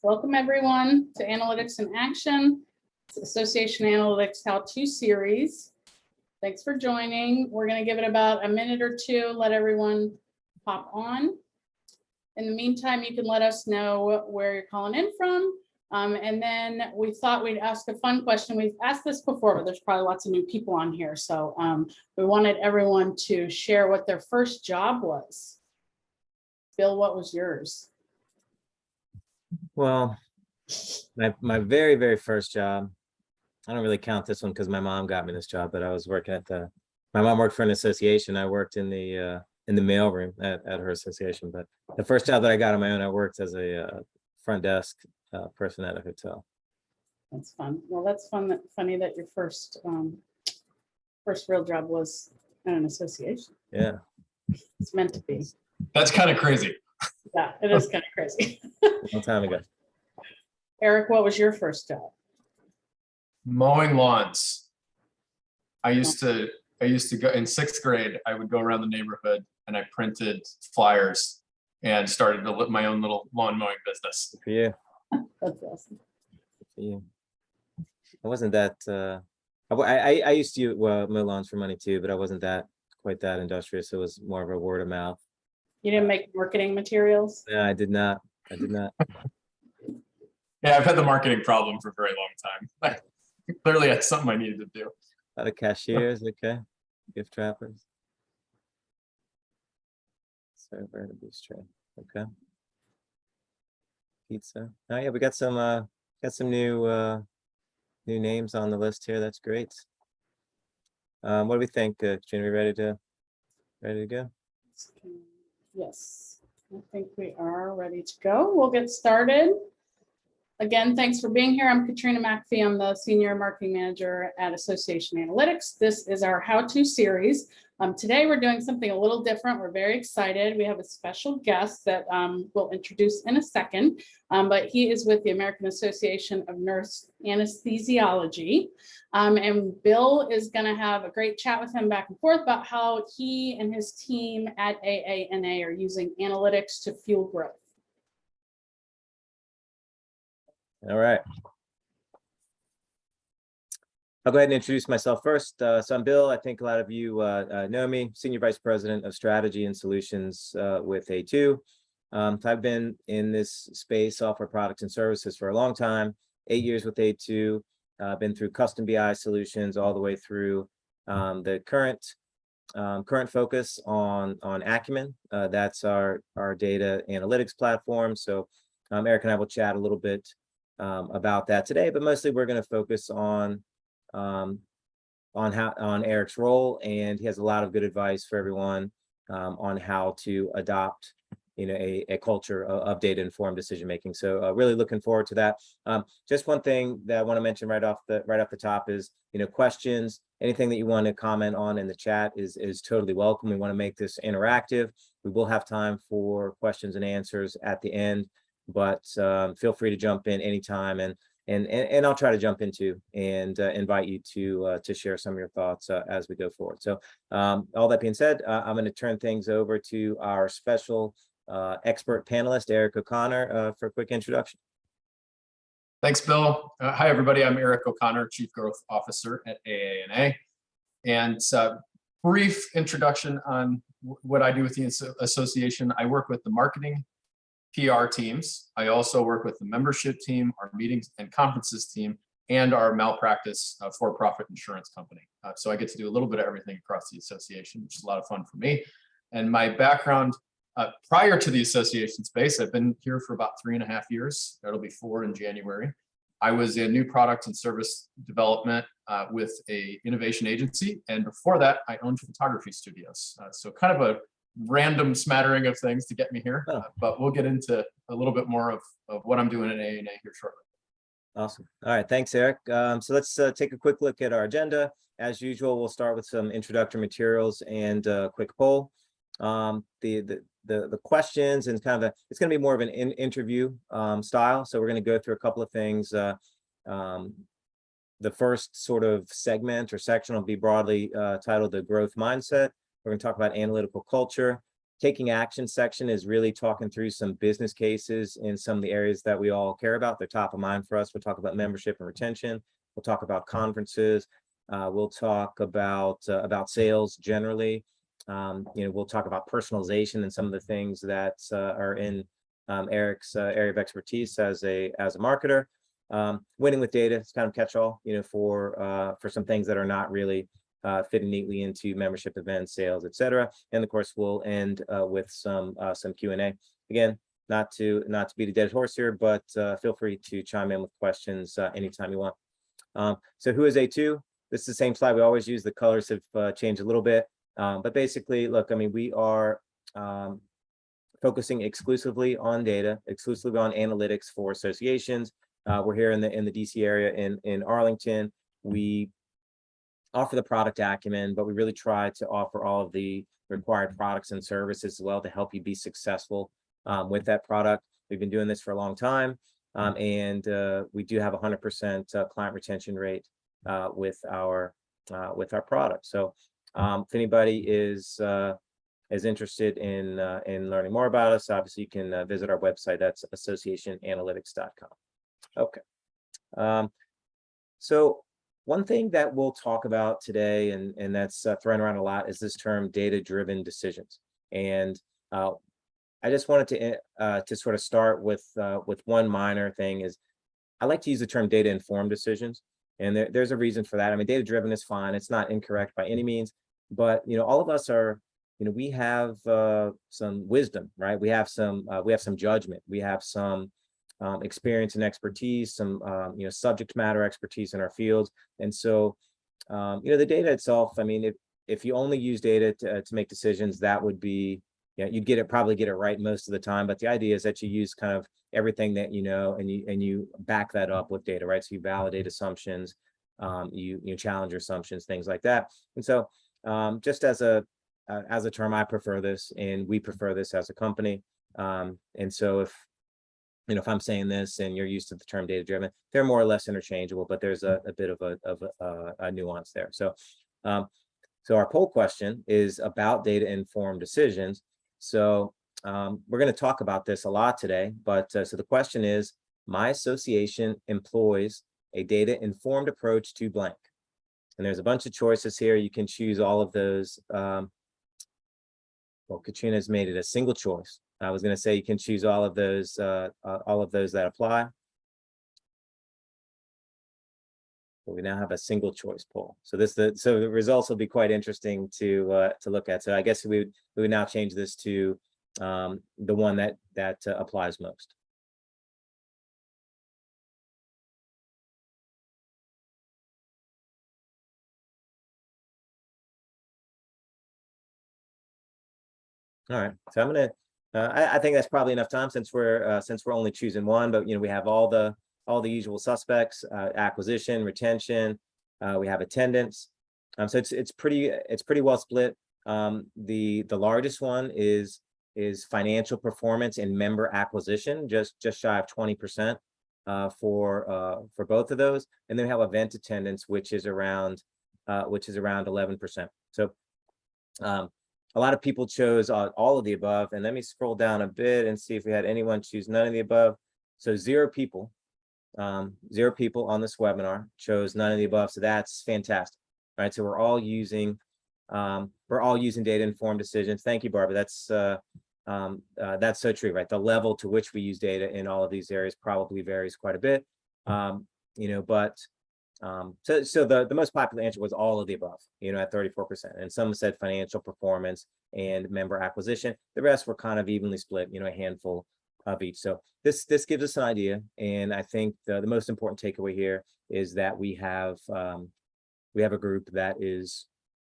Welcome everyone to Analytics in Action, Association Analytics How-To Series. Thanks for joining. We're going to give it about a minute or two, let everyone pop on. In the meantime, you can let us know where you're calling in from. And then we thought we'd ask a fun question. We've asked this before, but there's probably lots of new people on here. So we wanted everyone to share what their first job was. Bill, what was yours? Well, my very, very first job, I don't really count this one because my mom got me this job, but I was working at my mom worked for an association. I worked in the mailroom at her association, but the first job that I got on my own, I worked as a front desk person at a hotel. That's fun. Well, that's funny that your first real job was at an association. Yeah. It's meant to be. That's kind of crazy. Yeah, it is kind of crazy. A long time ago. Eric, what was your first job? Mowing lawns. I used to go in 6th grade. I would go around the neighborhood and I printed flyers and started my own little lawn mowing business. Good for you. That's awesome. Good for you. I wasn't that. I used to mow lawns for money too, but I wasn't quite that industrious. It was more of a word of mouth. You didn't make marketing materials? No, I did not. I did not. Yeah, I've had the marketing problem for a very long time. Clearly, that's something I needed to do. A lot of cashiers, okay. Gift wrappers. Server and boost tray. Okay. Pizza. Oh yeah, we got some new names on the list here. That's great. What do we think, Katrina? We ready to go? Yes, I think we are ready to go. We'll get started. Again, thanks for being here. I'm Katrina McPhee. I'm the Senior Marketing Manager at Association Analytics. This is our how-to series. Today, we're doing something a little different. We're very excited. We have a special guest that we'll introduce in a second, but he is with the American Association of Nurse Anesthesiology. And Bill is going to have a great chat with him back and forth about how he and his team at AANA are using analytics to fuel growth. All right. I'll go ahead and introduce myself first. So I'm Bill. I think a lot of you know me, Senior Vice President of Strategy and Solutions with A2. So I've been in this space, software products and services, for a long time, 8 years with A2. Been through custom BI solutions all the way through the current focus on Acumen. That's our data analytics platform. So Eric and I will chat a little bit about that today, but mostly we're going to focus on Eric's role, and he has a lot of good advice for everyone on how to adopt, a culture of data-informed decision making. So really looking forward to that. Just one thing that I want to mention right off the top is, questions, anything that you want to comment on in the chat is totally welcome. We want to make this interactive. We will have time for questions and answers at the end, but feel free to jump in anytime, and I'll try to jump into and invite you to share some of your thoughts as we go forward. So all that being said, I'm going to turn things over to our special expert panelist, Eric O'Connor, for a quick introduction. Thanks, Bill. Hi, everybody. I'm Eric O'Connor, Chief Growth Officer at AANA. And brief introduction on what I do with the association. I work with the marketing PR teams. I also work with the membership team, our meetings and conferences team, and our malpractice for-profit insurance company. So I get to do a little bit of everything across the association, which is a lot of fun for me. And my background prior to the association space, I've been here for about 3.5 years. That'll be 4 in January. I was in new product and service development with a innovation agency. And before that, I owned photography studios. So kind of a random smattering of things to get me here, but we'll get into a little bit more of what I'm doing at AANA here shortly. Awesome. All right, thanks, Eric. So let's take a quick look at our agenda. As usual, we'll start with some introductory materials and a quick poll. The questions and kind of it's going to be more of an interview style. So we're going to go through a couple of things. The first sort of segment or section will be broadly titled the growth mindset. We're going to talk about analytical culture. taking action section is really talking through some business cases in some of the areas that we all care about. They're top of mind for us. We'll talk about membership and retention. We'll talk about conferences. We'll talk about sales generally. We'll talk about personalization and some of the things that are in Eric's area of expertise as a marketer. Winning with data is kind of catch-all, for some things that are not really fitting neatly into membership events, sales, etc. And of course, we'll end with some Q&A. Again, not to beat a dead horse here, but feel free to chime in with questions anytime you want. So who is A2? This is the same slide we always use. The colors have changed a little bit, but basically, look, I mean, we are focusing exclusively on data, exclusively on analytics for associations. We're here in the DC area in Arlington. We offer the product Acumen, but we really try to offer all of the required products and services as well to help you be successful with that product. We've been doing this for a long time, and we do have 100% client retention rate with our product. So if anybody is interested in learning more about us, obviously you can visit our website. That's associationanalytics.com. Okay. So one thing that we'll talk about today, and that's thrown around a lot, is this term data-driven decisions. And I just wanted to sort of start with one minor thing. Is I like to use the term data-informed decisions, and there's a reason for that. I mean, data-driven is fine; it's not incorrect by any means. But all of us are, we have some wisdom, right? We have some judgment. We have some experience and expertise, some subject matter expertise in our fields. And so the data itself, I mean, if you only use data to make decisions, that would be, you'd probably get it right most of the time. But the idea is that you use kind of everything that and you back that up with data, right? So you validate assumptions, you challenge your assumptions, things like that. And so just as a term, I prefer this, and we prefer this as a company. And so if I'm saying this and you're used to the term data-driven, they're more or less interchangeable, but there's a bit of a nuance there. So, so our poll question is about data-informed decisions. So we're going to talk about this a lot today, but so the question is, my association employs a data-informed approach to blank. And there's a bunch of choices here. You can choose all of those. Well, Katrina's made it a single choice. I was going to say you can choose all of those that apply. But we now have a single choice poll. So the results will be quite interesting to look at. So I guess we would now change this to the one that applies most. All right, so I'm gonna. I think that's probably enough time since we're only choosing one. But we have all the usual suspects: acquisition, retention. We have attendance. So it's pretty well split. The largest one is financial performance and member acquisition, just shy of 20% for both of those. And then we have event attendance, which is around 11%. So. A lot of people chose all of the above, and let me scroll down a bit and see if we had anyone choose none of the above. So 0 people on this webinar chose none of the above. So that's fantastic, right? So we're all using data-informed decisions. Thank you, Barbara. That's so true, right? The level to which we use data in all of these areas probably varies quite a bit, but. So the most popular answer was all of the above, at 34%, and some said financial performance and member acquisition. The rest were kind of evenly split, a handful of each. So this gives us an idea, and I think the most important takeaway here is that we have a group that is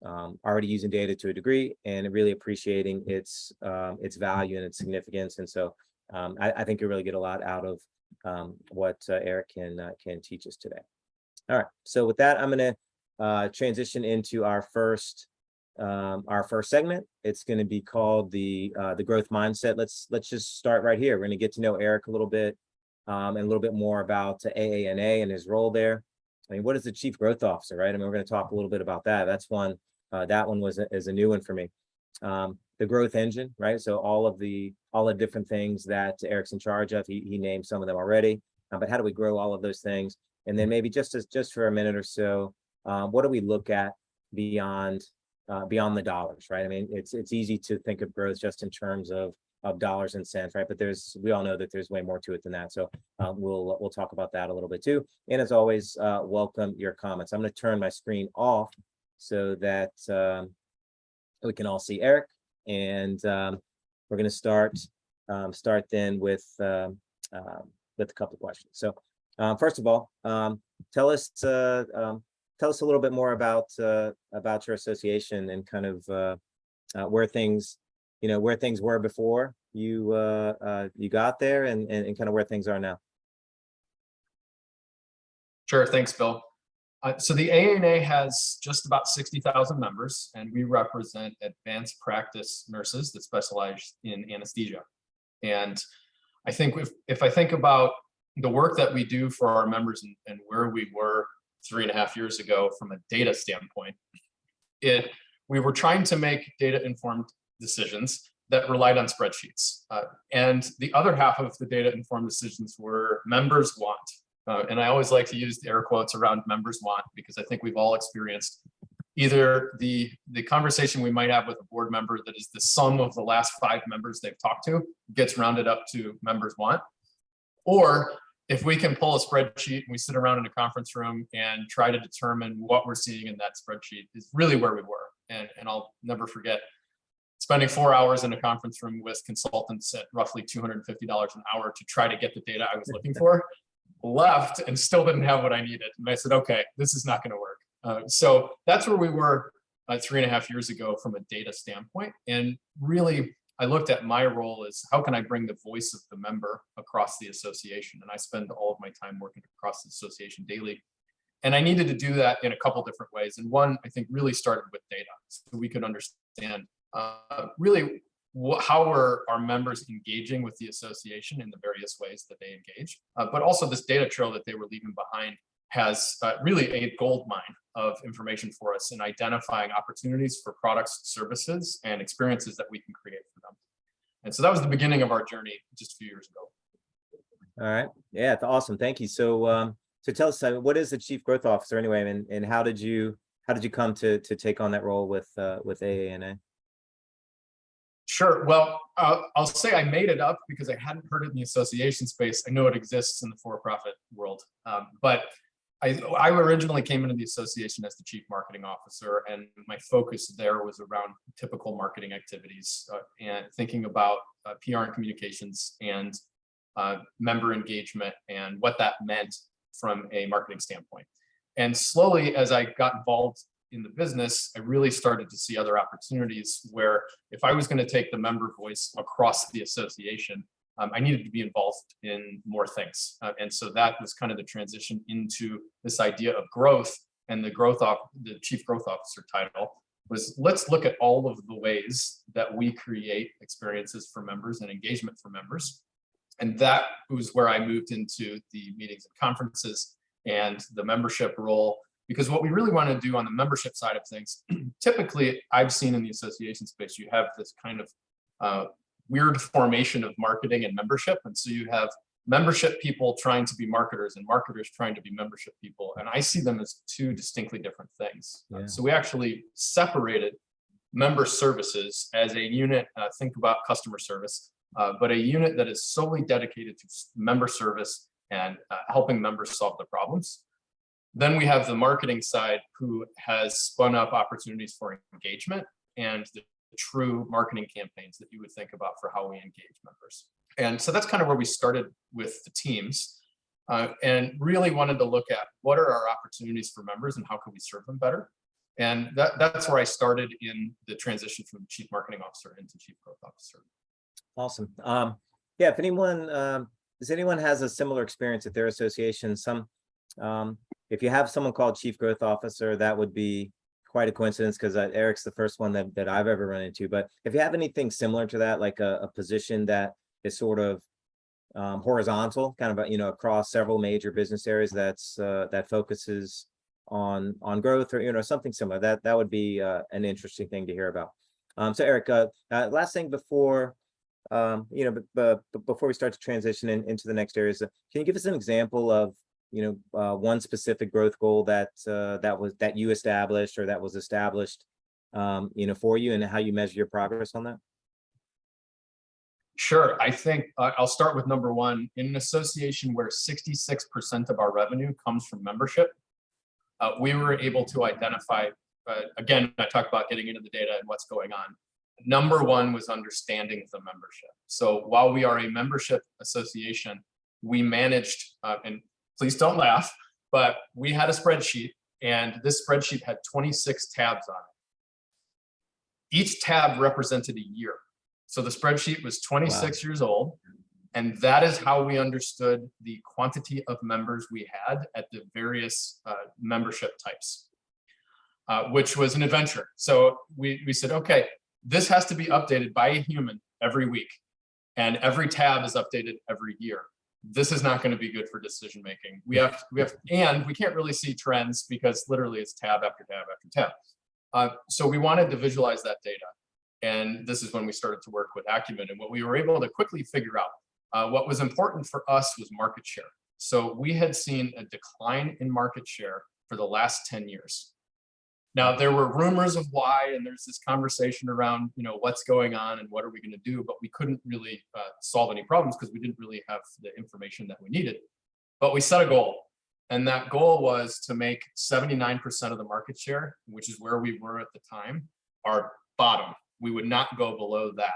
already using data to a degree and really appreciating its value and its significance. And so I think you'll really get a lot out of what Eric can teach us today. All right, so with that, I'm going to transition into our first segment. It's going to be called the growth mindset. Let's just start right here. We're going to get to know Eric a little bit and a little bit more about AANA and his role there. I mean, what is the chief growth officer, right? I mean, we're going to talk a little bit about that. That's one. That one is a new one for me. growth engine, right? So all the different things that Eric's in charge of, he named some of them already. But how do we grow all of those things? And then maybe just for a minute or so, what do we look at beyond the dollars, right? I mean, it's easy to think of growth just in terms of dollars and cents, right? But we all know that there's way more to it than that. So we'll talk about that a little bit too. And as always, welcome your comments. I'm going to turn my screen off so that we can all see Eric. And we're going to start then with a couple of questions. So first of all, tell us a little bit more about your association and kind of where things were before you got there and kind of where things are now. Sure, thanks, Bill. So the AANA has just about 60,000 members, and we represent advanced practice nurses that specialize in anesthesia. And I think if I think about the work that we do for our members and where we were 3.5 years ago from a data standpoint, we were trying to make data-informed decisions that relied on spreadsheets. And the other half of the data-informed decisions were members want. And I always like to use the air quotes around members want, because I think we've all experienced either the conversation we might have with a board member that is the sum of the last 5 members they've talked to gets rounded up to members want. Or if we can pull a spreadsheet and we sit around in a conference room and try to determine what we're seeing in that spreadsheet is really where we were. And I'll never forget spending 4 hours in a conference room with consultants at roughly $250 an hour to try to get the data I was looking for. Left and still didn't have what I needed. And I said, okay, this is not going to work. So that's where we were 3.5 years ago from a data standpoint. And really, I looked at my role as how can I bring the voice of the member across the association? And I spend all of my time working across the association daily. And I needed to do that in a couple different ways. And one, I think, really started with data. So we could understand really how are our members engaging with the association in the various ways that they engage, but also this data trail that they were leaving behind has really a gold mine of information for us in identifying opportunities for products, services, and experiences that we can create for them. And so that was the beginning of our journey just a few years ago. All right. Yeah, it's awesome. Thank you. So tell us, what is the Chief Growth Officer anyway, and how did you come to take on that role with AANA? Sure. Well, I'll say I made it up because I hadn't heard it in the association space. I know it exists in the for-profit world, but I originally came into the association as the Chief Marketing Officer, and my focus there was around typical marketing activities and thinking about PR and communications and member engagement and what that meant from a marketing standpoint. And slowly, as I got involved in the business, I really started to see other opportunities where if I was going to take the member voice across the association, I needed to be involved in more things. And so that was kind of the transition into this idea of growth, and the Chief Growth Officer title was, let's look at all of the ways that we create experiences for members and engagement for members. And that was where I moved into the meetings and conferences and the membership role. Because what we really want to do on the membership side of things, typically I've seen in the association space, you have this kind of weird formation of marketing and membership. And so you have membership people trying to be marketers and marketers trying to be membership people. And I see them as two distinctly different things. Yeah. So we actually separated member services as a unit, think about customer service, but a unit that is solely dedicated to member service and helping members solve their problems. Then we have the marketing side, who has spun up opportunities for engagement and the true marketing campaigns that you would think about for how we engage members. And so that's kind of where we started with the teams, and really wanted to look at what are our opportunities for members and how can we serve them better. And that's where I started in the transition from Chief Marketing Officer into Chief Growth Officer. Awesome. Yeah, if anyone has a similar experience at their association, if you have someone called Chief Growth Officer, that would be quite a coincidence, because Eric's the first one that I've ever run into. But if you have anything similar to that, like a position that is sort of horizontal, kind of across several major business areas, that focuses on growth, or something similar, that would be an interesting thing to hear about. So Eric, last thing before, before we start to transition into the next areas, can you give us an example of, one specific growth goal that you established or that was established, for you, and how you measure your progress on that? Sure. I think I'll start with number one. In an association where 66% of our revenue comes from membership, we were able to identify, again, I talked about getting into the data and what's going on. Number one was understanding the membership. So while we are a membership association, we managed, and please don't laugh, but we had a spreadsheet, and this spreadsheet had 26 tabs on it. Each tab represented a year. So the spreadsheet was 26 years old, and that is how we understood the quantity of members we had at the various membership types, which was an adventure. So we said, okay, this has to be updated by a human every week, and every tab is updated every year. This is not going to be good for decision making. And we can't really see trends because literally it's tab after tab after tab. So we wanted to visualize that data. And this is when we started to work with Acumen. And what we were able to quickly figure out, what was important for us was market share. So we had seen a decline in market share for the last 10 years. Now, there were rumors of why, and there's this conversation around, what's going on and what are we going to do, but we couldn't really solve any problems because we didn't really have the information that we needed. But we set a goal, and that goal was to make 79% of the market share, which is where we were at the time, our bottom. We would not go below that.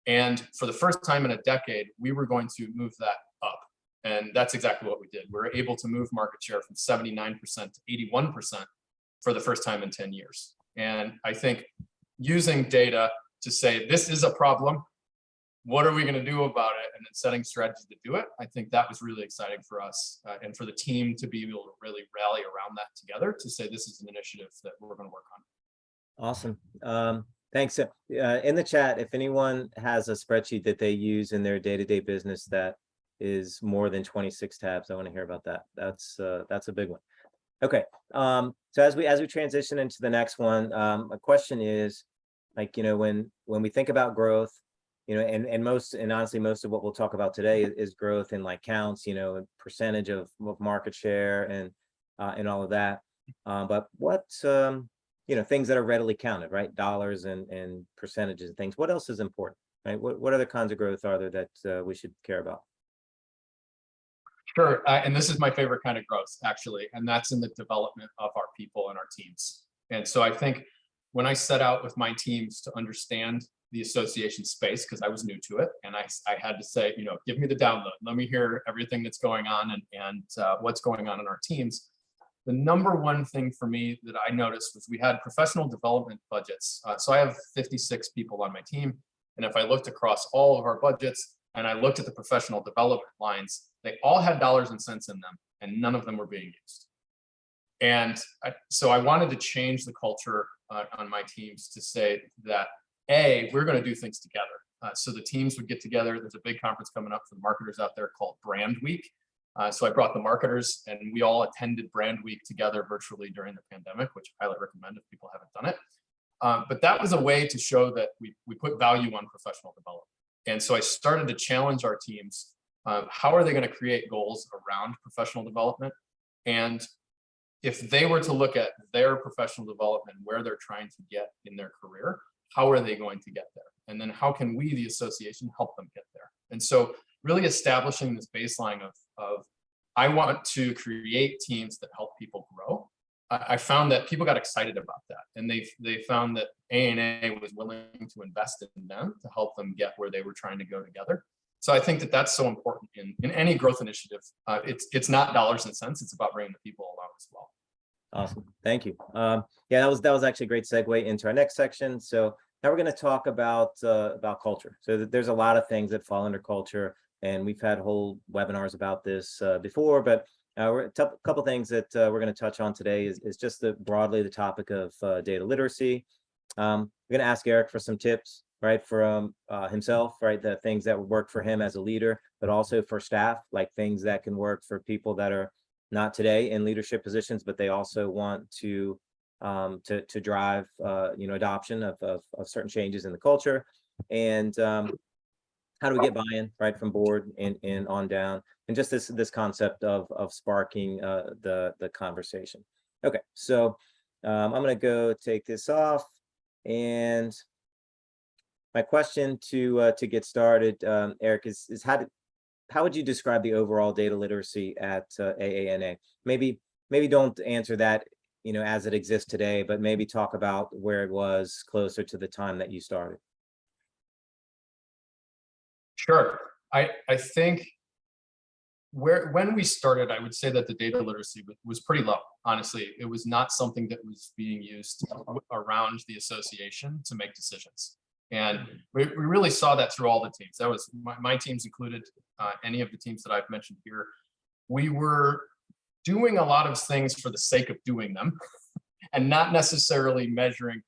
And for the first time in a decade, we were going to move that up. And that's exactly what we did. We were able to move market share from 79% to 81% for the first time in 10 years. And I think using data to say, this is a problem, what are we going to do about it? And then setting strategies to do it. I think that was really exciting for us and for the team to be able to really rally around that together to say, this is an initiative that we're going to work on. Awesome. Thanks. In the chat, if anyone has a spreadsheet that they use in their day-to-day business that is more than 26 tabs, I want to hear about that. That's a big one. Okay. So as we transition into the next one, a question is, like, when we think about growth, and honestly, most of what we'll talk about today is growth in like counts, percentage of market share and all of that. But what things that are readily counted, right? Dollars and percentages and things. What else is important, right? What other kinds of growth are there that we should care about? Sure, and this is my favorite kind of growth, actually, and that's in the development of our people and our teams. And so I think when I set out with my teams to understand the association space, because I was new to it, and I had to say, give me the download. Let me hear everything that's going on and what's going on in our teams. The number one thing for me that I noticed was we had professional development budgets. So I have 56 people on my team. And if I looked across all of our budgets and I looked at the professional development lines, they all had dollars and cents in them, and none of them were being used. And so I wanted to change the culture on my teams to say that, we're going to do things together. So the teams would get together. There's a big conference coming up for the marketers out there called Brand Week. So I brought the marketers, and we all attended Brand Week together virtually during the pandemic, which I highly recommend if people haven't done it. But that was a way to show that we put value on professional development. And so I started to challenge our teams. How are they going to create goals around professional development? And if they were to look at their professional development, where they're trying to get in their career, how are they going to get there? And then how can we, the association, help them get there? And so really establishing this baseline of I want to create teams that help people grow. I found that people got excited about that, and they found that AANA was willing to invest in them to help them get where they were trying to go together. So I think that that's so important in any growth initiative. It's not dollars and cents; it's about bringing the people along as well. Awesome, thank you. Yeah, that was actually a great segue into our next section. So now we're going to talk about culture. So there's a lot of things that fall under culture, and we've had whole webinars about this before, but a couple things that we're going to touch on today is just broadly the topic of data literacy. We're going to ask Eric for some tips, right, from himself, right, the things that would work for him as a leader, but also for staff, like things that can work for people that are not today in leadership positions, but they also want to to drive adoption of certain changes in the culture, and how do we get buy-in right from board and on down, and just this concept of sparking the conversation. Okay, so I'm going to go take this off, and my question to get started, Eric, is how would you describe the overall data literacy at AANA? Maybe don't answer that as it exists today, but maybe talk about where it was closer to the time that you started. Sure. I think when we started, I would say that the data literacy was pretty low. Honestly, it was not something that was being used around the association to make decisions. And we really saw that through all the teams. That was my teams included, any of the teams that I've mentioned here. We were doing a lot of things for the sake of doing them and not necessarily measuring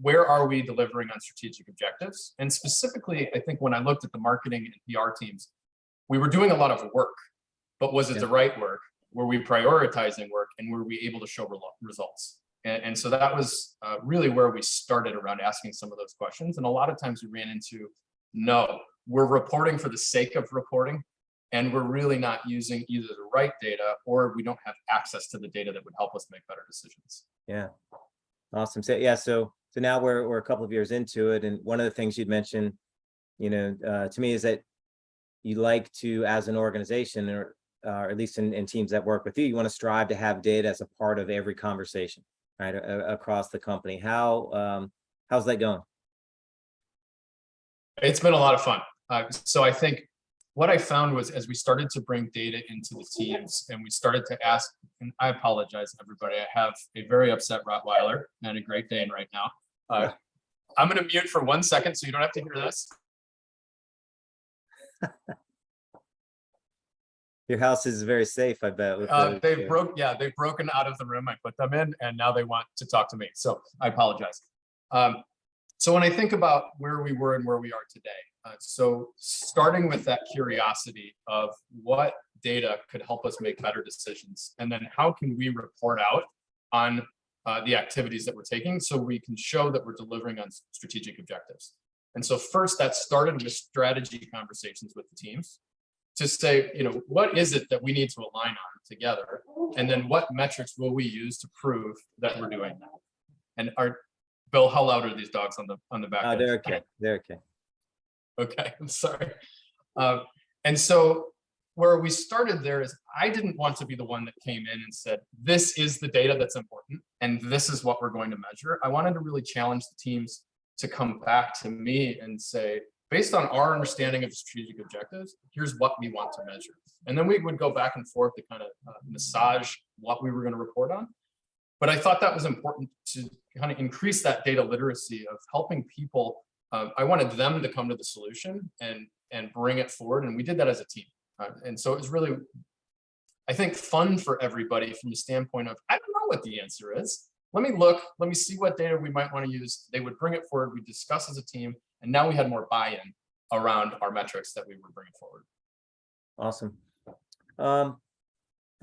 where are we delivering on strategic objectives. And specifically, I think when I looked at the marketing and PR teams, we were doing a lot of work, but was it the right work? Were we prioritizing work, and were we able to show results? And so that was really where we started around asking some of those questions. And a lot of times we ran into, no, we're reporting for the sake of reporting, and we're really not using either the right data, or we don't have access to the data that would help us make better decisions. Yeah, awesome. So yeah, so now we're a couple of years into it, and one of the things you'd mentioned, to me, is that you like to, as an organization, or at least in teams that work with you, you want to strive to have data as a part of every conversation, right, across the company. How's that going? It's been a lot of fun. So I think what I found was, as we started to bring data into the teams and we started to ask, and I apologize, everybody, I have a very upset Rottweiler and a Great Dane right now. I'm going to mute for 1 second so you don't have to hear this. Your house is very safe, I bet. They've broken out of the room I put them in, and now they want to talk to me. So I apologize. So when I think about where we were and where we are today, so starting with that curiosity of what data could help us make better decisions, and then how can we report out on the activities that we're taking so we can show that we're delivering on strategic objectives. And so first, that started with strategy conversations with the teams to say, what is it that we need to align on together? And then what metrics will we use to prove that we're doing that? And Bill, how loud are these dogs on the back? Oh, they're okay. They're okay. Okay, I'm sorry. And so where we started there is, I didn't want to be the one that came in and said, this is the data that's important, and this is what we're going to measure. I wanted to really challenge the teams to come back to me and say, based on our understanding of strategic objectives, here's what we want to measure. And then we would go back and forth to kind of massage what we were going to report on. But I thought that was important to kind of increase that data literacy of helping people. I wanted them to come to the solution and bring it forward. And we did that as a team. And so it was really, I think, fun for everybody from the standpoint of, I don't know what the answer is. Let me look, let me see what data we might want to use. They would bring it forward, we discuss as a team, and now we had more buy-in around our metrics that we were bringing forward. Awesome.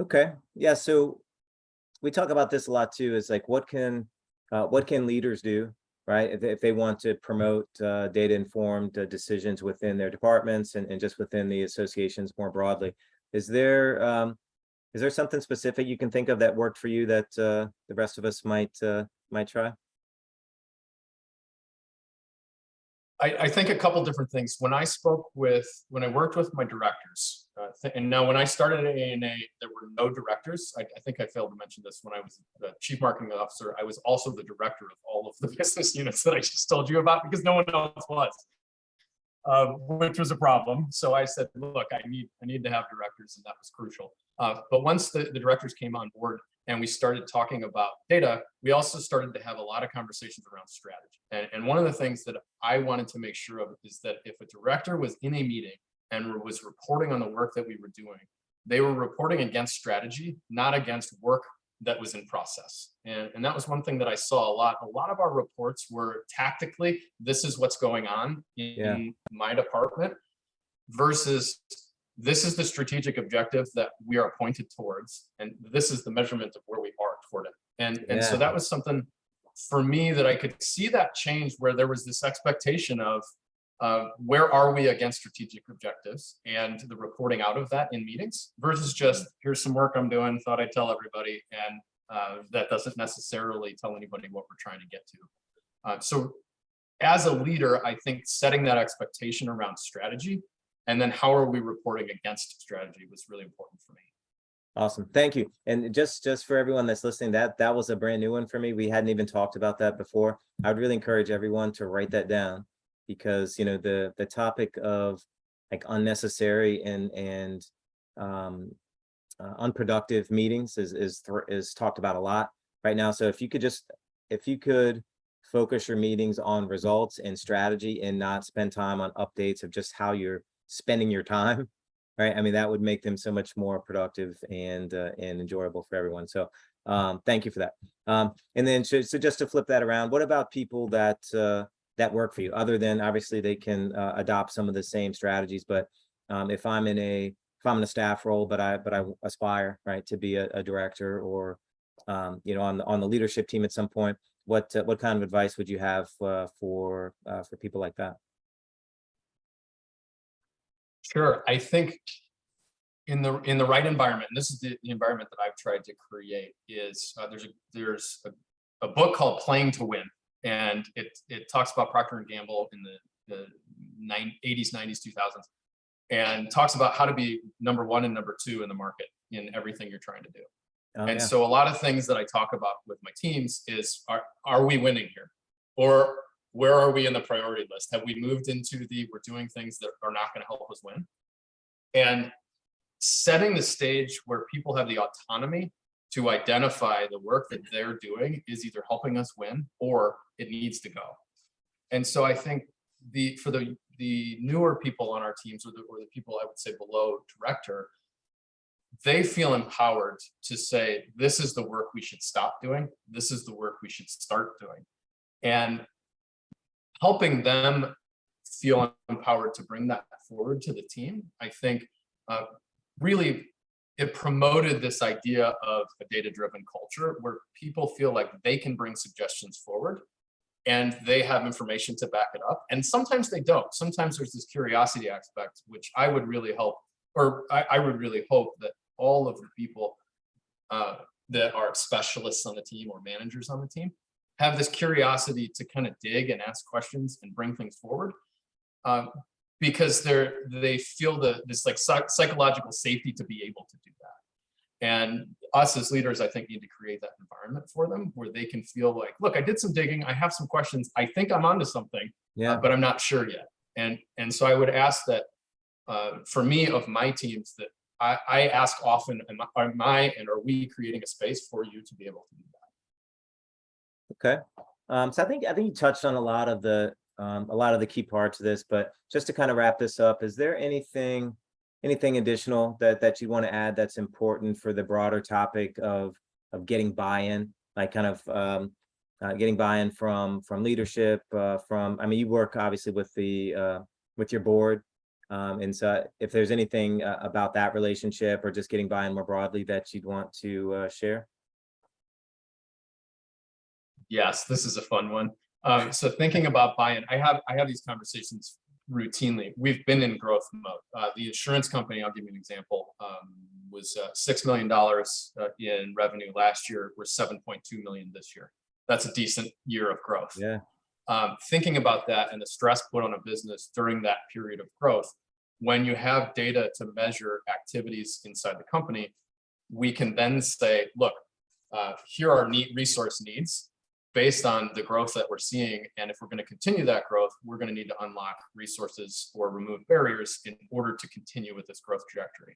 Okay, yeah, so we talk about this a lot too, is like, what can leaders do, right? If they want to promote data-informed decisions within their departments and just within the associations more broadly. Is there something specific you can think of that worked for you that the rest of us might try? I think a couple different things. When I worked with my directors, and now when I started at AANA, there were no directors. I think I failed to mention this. When I was the chief marketing officer, I was also the director of all of the business units that I just told you about, because no one else was, which was a problem. So I said, look, I need to have directors, and that was crucial. But once the directors came on board and we started talking about data, we also started to have a lot of conversations around strategy. And one of the things that I wanted to make sure of is that if a director was in a meeting and was reporting on the work that we were doing, they were reporting against strategy, not against work that was in process. And that was one thing that I saw a lot. A lot of our reports were tactically, this is what's going on in my department, versus this is the strategic objective that we are pointed towards, and this is the measurement of where we are toward it. And so that was something for me that I could see that change, where there was this expectation of where are we against strategic objectives, and the reporting out of that in meetings, versus just here's some work I'm doing, thought I'd tell everybody, and that doesn't necessarily tell anybody what we're trying to get to. So as a leader, I think setting that expectation around strategy, and then how are we reporting against strategy, was really important for me. Awesome. Thank you. And just for everyone that's listening, that was a brand new one for me. We hadn't even talked about that before. I would really encourage everyone to write that down, because, you know, the topic of like unnecessary and unproductive meetings is talked about a lot right now. So if you could focus your meetings on results and strategy, and not spend time on updates of just how you're spending your time, right? I mean, that would make them so much more productive and enjoyable for everyone. So thank you for that. And then so just to flip that around, what about people that work for you, other than obviously they can adopt some of the same strategies, but if I'm in a staff role, but I aspire, right, to be a director, or you know, on the leadership team at some point, what kind of advice would you have for people like that? Sure. I think in the right environment, and this is the environment that I've tried to create, is there's a book called Playing to Win, and it talks about Procter & Gamble in the 80s, 90s, 2000s, and talks about how to be number one and number two in the market in everything you're trying to do. And so a lot of things that I talk about with my teams is, are we winning here? Or where are we in the priority list? Have we moved into we're doing things that are not going to help us win? And setting the stage where people have the autonomy to identify the work that they're doing is either helping us win or it needs to go. And so I think for the newer people on our teams, or the people I would say below director, they feel empowered to say, this is the work we should stop doing. This is the work we should start doing. And helping them feel empowered to bring that forward to the team, I think really it promoted this idea of a data-driven culture where people feel like they can bring suggestions forward and they have information to back it up. And sometimes they don't. Sometimes there's this curiosity aspect, which I would really help, or I would really hope that all of the people that are specialists on the team or managers on the team have this curiosity to kind of dig and ask questions and bring things forward, because they feel this like psychological safety to be able to do that. And us as leaders, I think, need to create that environment for them where they can feel like, look, I did some digging, I have some questions, I think I'm onto something, but I'm not sure yet. And so I would ask that for me, of my teams, that I ask often, are we creating a space for you to be able to do that? Okay. So I think you touched on a lot of the key parts of this, but just to kind of wrap this up, is there anything additional that you want to add that's important for the broader topic of getting buy-in, like kind of getting buy-in from leadership, I mean, you work obviously with your board, and so if there's anything about that relationship or just getting buy-in more broadly that you'd want to share? Yes, this is a fun one. So thinking about buy-in, I have these conversations routinely. We've been in growth mode. The insurance company, I'll give you an example, was $6 million in revenue last year. We're 7.2 million this year. That's a decent year of growth. Yeah. Thinking about that and the stress put on a business during that period of growth, when you have data to measure activities inside the company, we can then say, look, here are resource needs based on the growth that we're seeing. And if we're going to continue that growth, we're going to need to unlock resources or remove barriers in order to continue with this growth trajectory.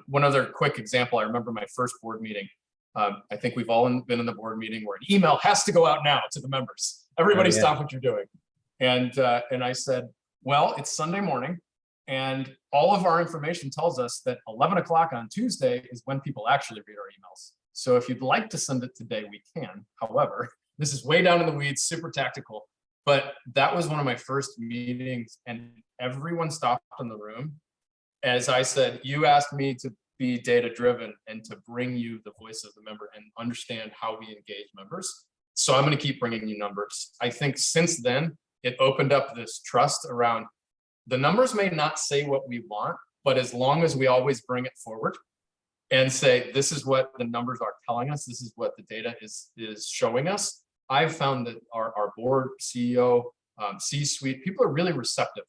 One other quick example, I remember my first board meeting. I think we've all been in the board meeting where an email has to go out now to the members. Everybody stop what you're doing. And I said, well, it's Sunday morning and all of our information tells us that 11 o'clock on Tuesday is when people actually read our emails. So if you'd like to send it today, we can. However, this is way down in the weeds, super tactical. But that was one of my first meetings and everyone stopped in the room. As I said, you asked me to be data driven and to bring you the voice of the member and understand how we engage members. So I'm going to keep bringing you numbers. I think since then, it opened up this trust around the numbers may not say what we want, but as long as we always bring it forward and say, this is what the numbers are telling us, this is what the data is showing us. I've found that our board, CEO, C-suite, people are really receptive.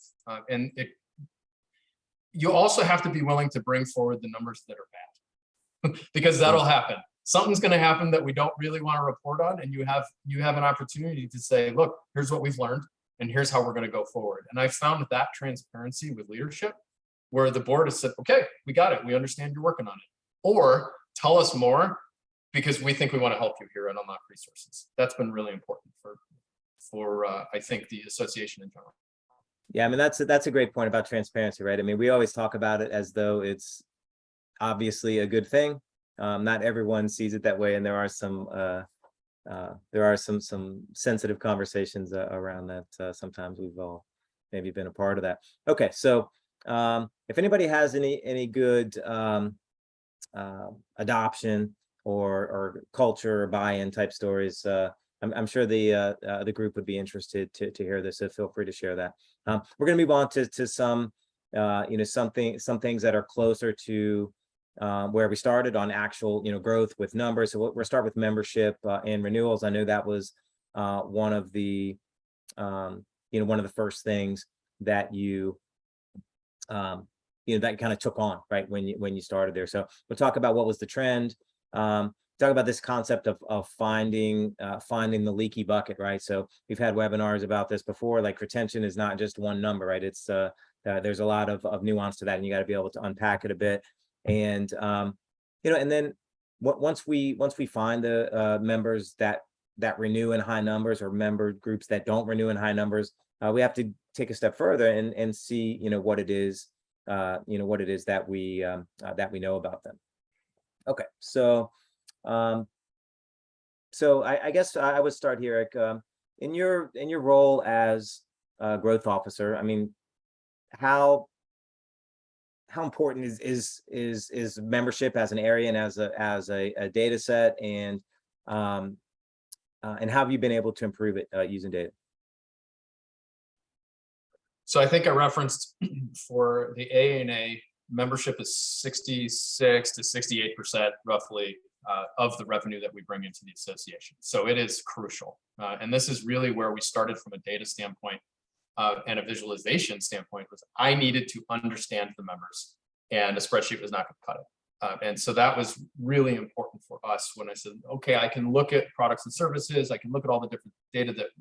You also have to be willing to bring forward the numbers that are bad because that'll happen. Something's going to happen that we don't really want to report on. And you have an opportunity to say, look, here's what we've learned and here's how we're going to go forward. And I found that transparency with leadership where the board has said, okay, we got it. We understand you're working on it. Or tell us more because we think we want to help you here and unlock resources. That's been really important for I think the association in general. Yeah, I mean, that's a great point about transparency, right? I mean, we always talk about it as though it's obviously a good thing. Not everyone sees it that way, and there are some sensitive conversations around that. Sometimes we've all maybe been a part of that. Okay, so if anybody has any good adoption or culture or buy-in type stories, I'm sure the group would be interested to hear this. So feel free to share that. We're going to move on to some some things that are closer to where we started on actual growth with numbers. So we'll start with membership and renewals. I know that was one of the one of the first things that you that kind of took on, right, when you started there. So we'll talk about what was the trend. Talk about this concept of finding the leaky bucket, right? So we've had webinars about this before. Like retention is not just one number, right? It's there's a lot of nuance to that, and you got to be able to unpack it a bit. And and then once we find the members that renew in high numbers, or member groups that don't renew in high numbers, we have to take a step further and see what it is that we know about them. Okay, so I guess I would start here, Eric. In your role as a growth officer, I mean, how important is membership as an area and as a data set, and how have you been able to improve it using data? So I think I referenced for the AANA, membership is 66 to 68% roughly of the revenue that we bring into the association. So it is crucial. And this is really where we started from a data standpoint and a visualization standpoint. Was I needed to understand the members, and a spreadsheet was not going to cut it. And so that was really important for us when I said, okay, I can look at products and services, I can look at all the different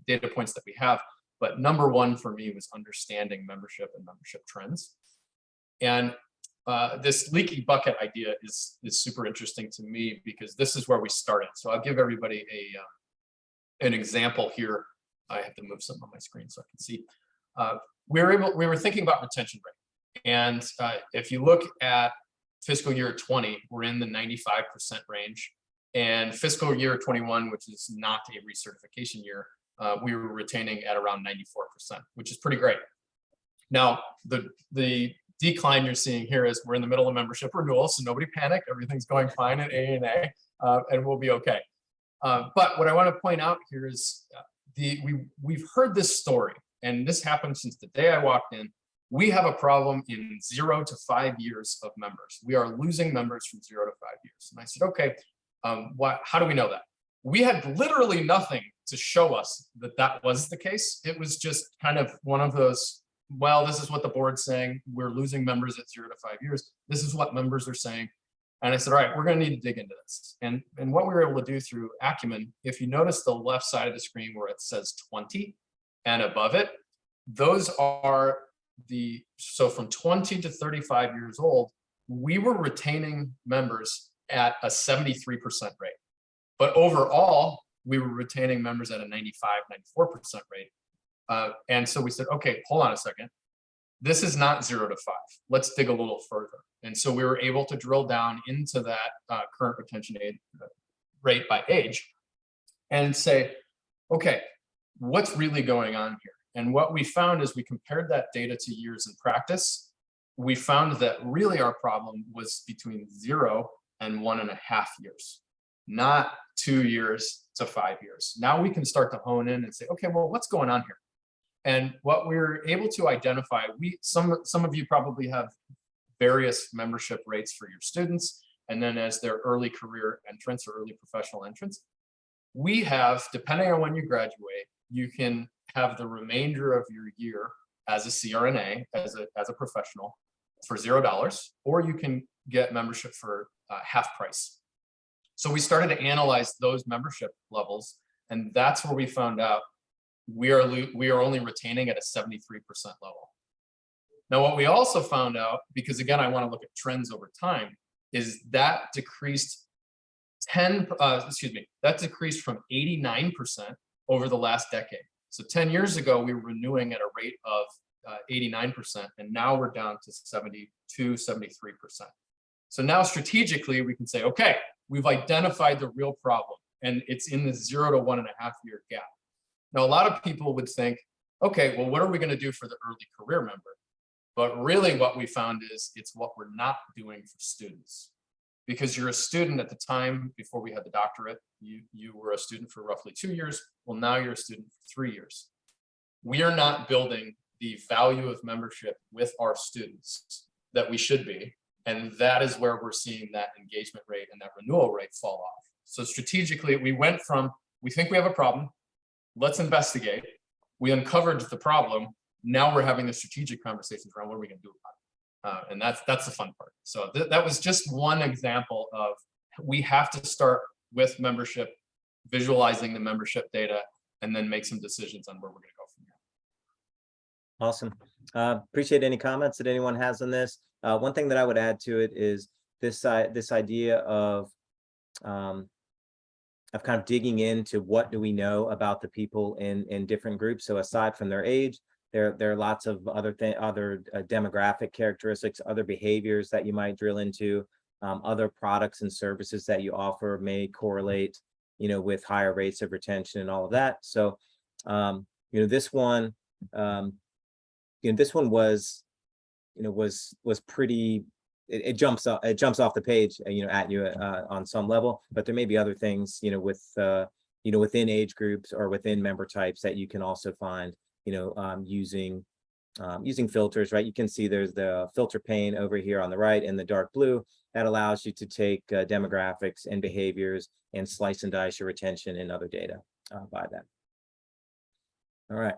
data points that we have. But number one for me was understanding membership and membership trends. And this leaky bucket idea is super interesting to me because this is where we started. So I'll give everybody an example here. I have to move something on my screen so I can see. We were thinking about retention rate. And if you look at fiscal year 20, we're in the 95% range. And fiscal year 21, which is not a recertification year, we were retaining at around 94%, which is pretty great. Now, the decline you're seeing here is we're in the middle of membership renewal, so nobody panic. Everything's going fine at AANA, and we'll be okay. But what I want to point out here is we've heard this story, and this happened since the day I walked in. We have a problem in 0 to 5 years of members. We are losing members from 0 to 5 years. And I said, okay, how do we know that? We had literally nothing to show us that was the case. It was just kind of one of those, well, this is what the board's saying. We're losing members at 0 to 5 years. This is what members are saying. And I said, all right, we're going to need to dig into this. And what we were able to do through Acumen, if you notice the left side of the screen where it says 20 and above it, those are so from 20 to 35 years old, we were retaining members at a 73% rate. But overall, we were retaining members at a 95, 94% rate. And so we said, okay, hold on a second. This is not 0 to 5. Let's dig a little further. And so we were able to drill down into that current retention rate by age and say, okay, what's really going on here? And what we found is we compared that data to years in practice. we found that really our problem was between 0 and 1.5 years, not 2 years to 5 years. Now we can start to hone in and say, okay, well, what's going on here? And what we're able to identify, some of you probably have various membership rates for your students, and then as their early career entrance or early professional entrance, we have, depending on when you graduate, you can have the remainder of your year as a CRNA, as a professional, for $0, or you can get membership for half price. So we started to analyze those membership levels, and that's where we found out we are only retaining at a 73% level. Now, what we also found out, because again, I want to look at trends over time, is that decreased that decreased from 89% over the last decade. So 10 years ago, we were renewing at a rate of 89%, and now we're down to 72, 73%. So now strategically, we can say, okay, we've identified the real problem, and it's in the 0 to 1.5 year gap. Now, a lot of people would think, okay, well, what are we going to do for the early career member? But really what we found is it's what we're not doing for students. Because you're a student at the time before we had the doctorate, you were a student for roughly 2 years. Well, now you're a student for 3 years. We are not building the value of membership with our students that we should be. And that is where we're seeing that engagement rate and that renewal rate fall off. So strategically, we went from, we think we have a problem, let's investigate. We uncovered the problem. Now we're having the strategic conversations around what are we going to do about it. And that's the fun part. So that was just one example of, we have to start with membership, visualizing the membership data, and then make some decisions on where we're going to go from here. Awesome. Appreciate any comments that anyone has on this. One thing that I would add to it is this idea of kind of digging into what do we know about the people in different groups. So aside from their age, there are lots of other demographic characteristics, other behaviors that you might drill into, other products and services that you offer may correlate, with higher rates of retention and all of that. So, this one, this one was pretty. It jumps off the page, at you on some level. But there may be other things, within age groups or within member types that you can also find. Using filters, right? You can see there's the filter pane over here on the right in the dark blue that allows you to take demographics and behaviors and slice and dice your retention and other data by that. All right.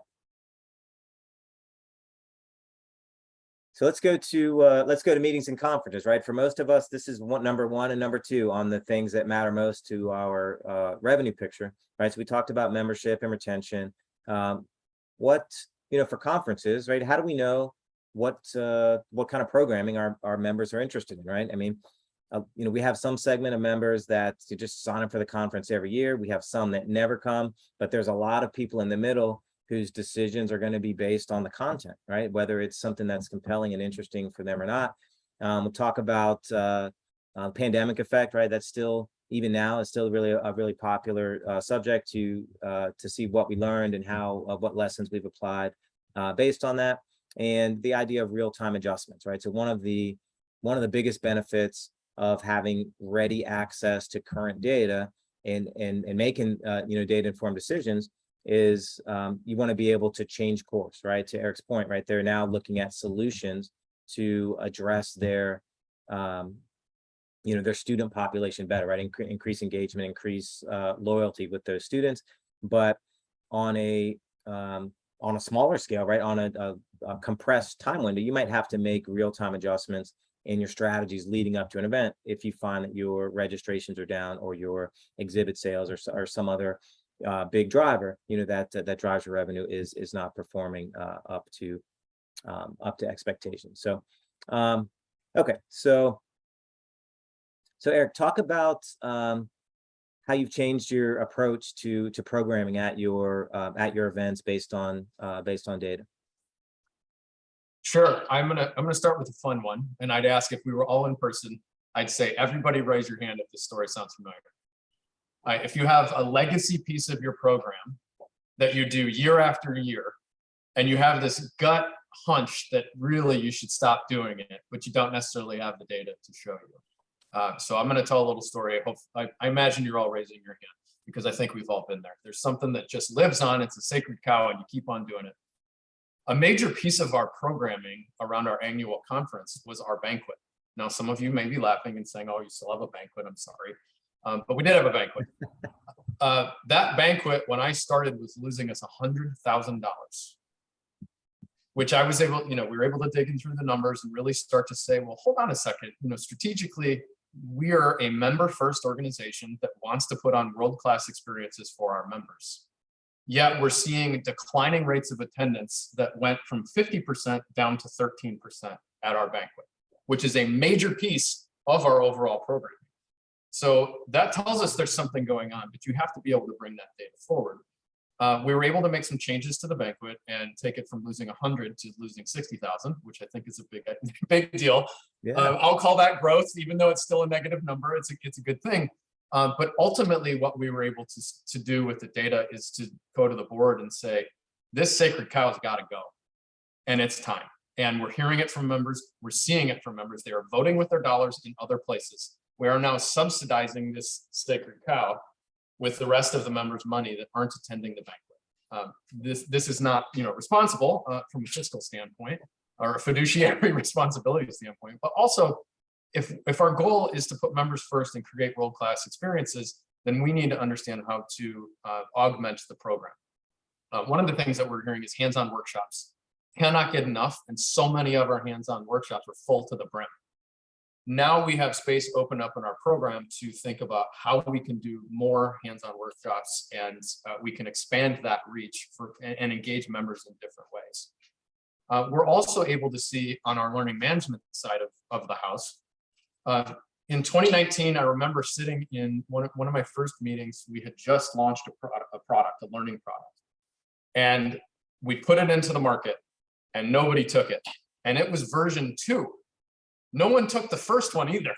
So let's go to meetings and conferences, right? For most of us, this is number one and number two on the things that matter most to our revenue picture, right? So we talked about membership and retention. For conferences, right? How do we know what kind of programming our members are interested in, right? I mean, we have some segment of members that just sign up for the conference every year. We have some that never come, but there's a lot of people in the middle whose decisions are going to be based on the content, right? Whether it's something that's compelling and interesting for them or not. We'll talk about pandemic effect, right? That's still, even now, is still really a really popular subject to see what we learned and what lessons we've applied based on that, and the idea of real-time adjustments, right? So one of the biggest benefits of having ready access to current data and making data-informed decisions is you want to be able to change course, right? To Eric's point, right? They're now looking at solutions to address their student population better, right? Increase engagement, increase loyalty with those students, but on a smaller scale, right? On a compressed time window, you might have to make real-time adjustments in your strategies leading up to an event if you find that your registrations are down or your exhibit sales or some other big driver, that drives your revenue is not performing up to expectations. So, okay, so Eric, talk about how you've changed your approach to programming at your events based on data. Sure, I'm gonna start with a fun one, and I'd ask if we were all in person. I'd say everybody raise your hand if this story sounds familiar. If you have a legacy piece of your program that you do year after year, and you have this gut hunch that really you should stop doing it, but you don't necessarily have the data to show you. So I'm going to tell a little story. I imagine you're all raising your hand because I think we've all been there. There's something that just lives on. It's a sacred cow and you keep on doing it. A major piece of our programming around our annual conference was our banquet. Now, some of you may be laughing and saying, oh, you still have a banquet. I'm sorry. But we did have a banquet. That banquet, when I started, was losing us $100,000, which I was able, we were able to dig in through the numbers and really start to say, well, hold on a second, strategically, we are a member-first organization that wants to put on world-class experiences for our members. Yet we're seeing declining rates of attendance that went from 50% down to 13% at our banquet, which is a major piece of our overall program. So that tells us there's something going on, but you have to be able to bring that data forward. We were able to make some changes to the banquet and take it from losing 100 to losing 60,000, which I think is a big deal. Yeah. I'll call that growth, even though it's still a negative number. It's a good thing. But ultimately, what we were able to do with the data is to go to the board and say, this sacred cow's got to go, and it's time. And we're hearing it from members. We're seeing it from members. They are voting with their dollars in other places. We are now subsidizing this sacred cow with the rest of the members' money that aren't attending the banquet. This is not responsible from a fiscal standpoint or a fiduciary responsibility standpoint, but also if our goal is to put members first and create world-class experiences, then we need to understand how to augment the program. One of the things that we're hearing is hands-on workshops cannot get enough, and so many of our hands-on workshops are full to the brim. Now we have space open up in our program to think about how we can do more hands-on workshops, and we can expand that reach and engage members in different ways. We're also able to see on our learning management side of the house. In 2019, I remember sitting in one of my first meetings. We had just launched a learning product, and we put it into the market, and nobody took it. And it was version 2. No one took the first one either.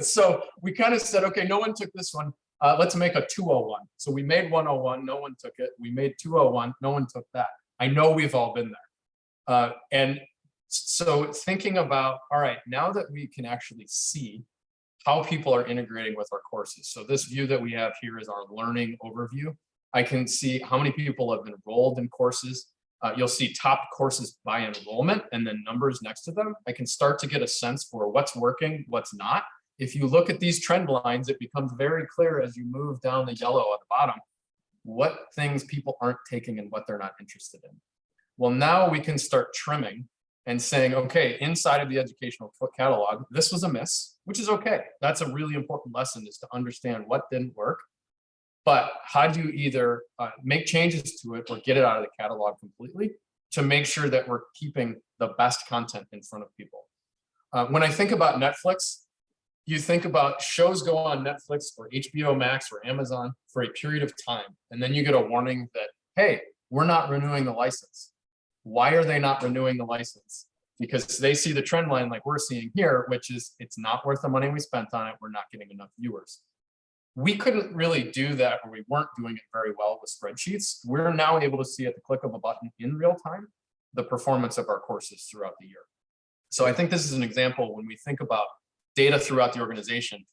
So we kind of said, okay, no one took this one. Let's make a 201. So we made 101, no one took it. We made 201, no one took that. I know we've all been there. And so thinking about, all right, now that we can actually see how people are integrating with our courses. So this view that we have here is our learning overview. I can see how many people have enrolled in courses. You'll see top courses by enrollment and then numbers next to them. I can start to get a sense for what's working, what's not. If you look at these trend lines, it becomes very clear as you move down the yellow at the bottom, what things people aren't taking and what they're not interested in. Well, now we can start trimming and saying, okay, inside of the educational catalog, this was a miss, which is okay. That's a really important lesson, is to understand what didn't work. But how do you either make changes to it or get it out of the catalog completely to make sure that we're keeping the best content in front of people? When I think about Netflix, you think about shows go on Netflix or HBO Max or Amazon for a period of time. And then you get a warning that, hey, we're not renewing the license. Why are they not renewing the license? Because they see the trend line like we're seeing here, which is it's not worth the money we spent on it. We're not getting enough viewers. We couldn't really do that, or we weren't doing it very well with spreadsheets. We're now able to see at the click of a button in real time the performance of our courses throughout the year. So I think this is an example when we think about data throughout the organization.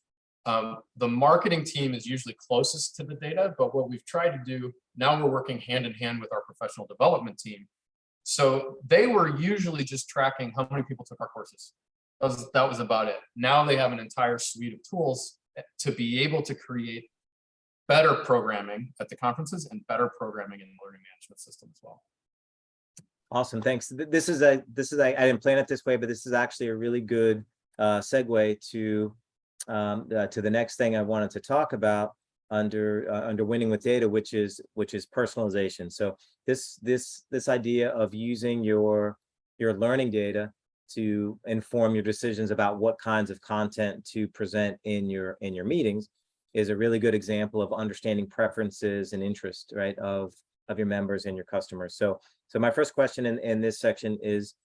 The marketing team is usually closest to the data, but what we've tried to do, now we're working hand in hand with our professional development team. So they were usually just tracking how many people took our courses. That was about it. Now they have an entire suite of tools to be able to create better programming at the conferences and better programming in the learning management system as well. Awesome, thanks. This is I didn't plan it this way, but this is actually a really good segue to the next thing I wanted to talk about under winning with data, which is personalization. So this idea of using your learning data to inform your decisions about what kinds of content to present in your meetings is a really good example of understanding preferences and interest, right, of your members and your customers. So my first question in this section is,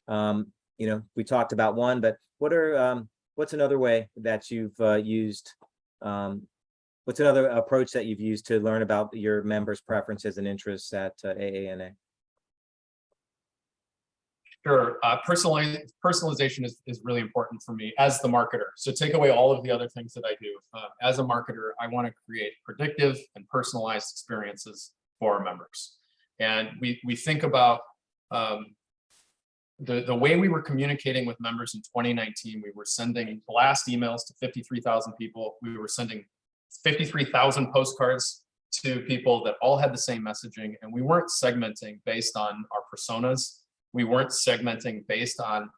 we talked about one, but what's another way that you've used? What's another approach that you've used to learn about your members' preferences and interests at AANA? Sure. Personalization is really important for me as the marketer. So take away all of the other things that I do. As a marketer, I want to create predictive and personalized experiences for our members. And we think about the way we were communicating with members in 2019. We were sending blast emails to 53,000 people. We were sending 53,000 postcards to people that all had the same messaging, and we weren't segmenting based on our personas. We weren't segmenting based on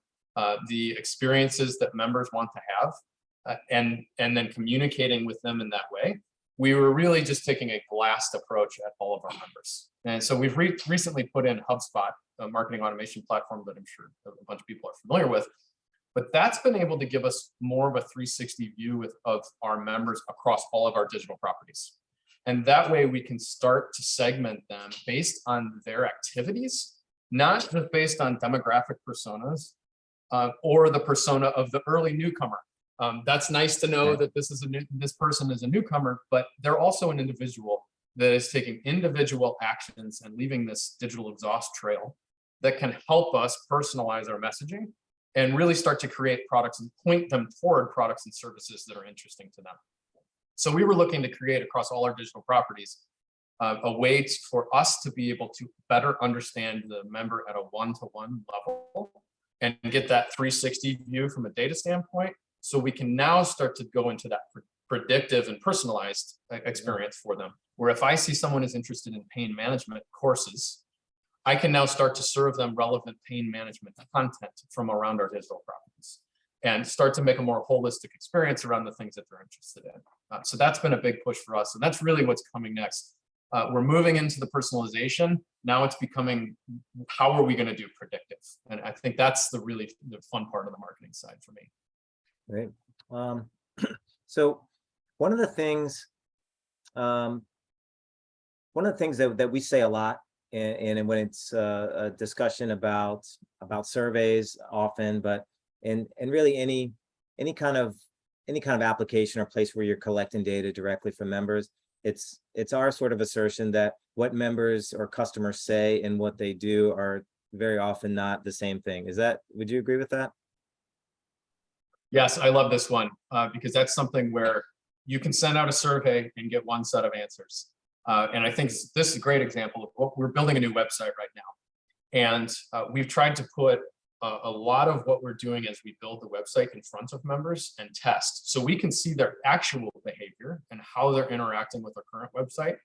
the experiences that members want to have, and then communicating with them in that way. We were really just taking a blast approach at all of our members. And so we've recently put in HubSpot, a marketing automation platform that I'm sure a bunch of people are familiar with. But that's been able to give us more of a 360 view of our members across all of our digital properties. And that way we can start to segment them based on their activities, not just based on demographic personas or the persona of the early newcomer. That's nice to know that this person is a newcomer, but they're also an individual that is taking individual actions and leaving this digital exhaust trail that can help us personalize our messaging and really start to create products and point them toward products and services that are interesting to them. So we were looking to create across all our digital properties a way for us to be able to better understand the member at a one-to-one level and get that 360 view from a data standpoint. So we can now start to go into that predictive and personalized experience for them, where if I see someone is interested in pain management courses, I can now start to serve them relevant pain management content from around our digital properties and start to make a more holistic experience around the things that they're interested in. So that's been a big push for us. And that's really what's coming next. We're moving into the personalization. Now it's becoming, how are we going to do predictive? And I think that's the fun part of the marketing side for me. Great. So one of the things that we say a lot, and when it's a discussion about surveys often, but and really any kind of application or place where you're collecting data directly from members, it's our sort of assertion that what members or customers say and what they do are very often not the same thing. Would you agree with that? Yes, I love this one because that's something where you can send out a survey and get one set of answers. And I think this is a great example of what we're building a new website right now. And we've tried to put a lot of what we're doing as we build the website in front of members and test. So we can see their actual behavior and how they're interacting with our current website.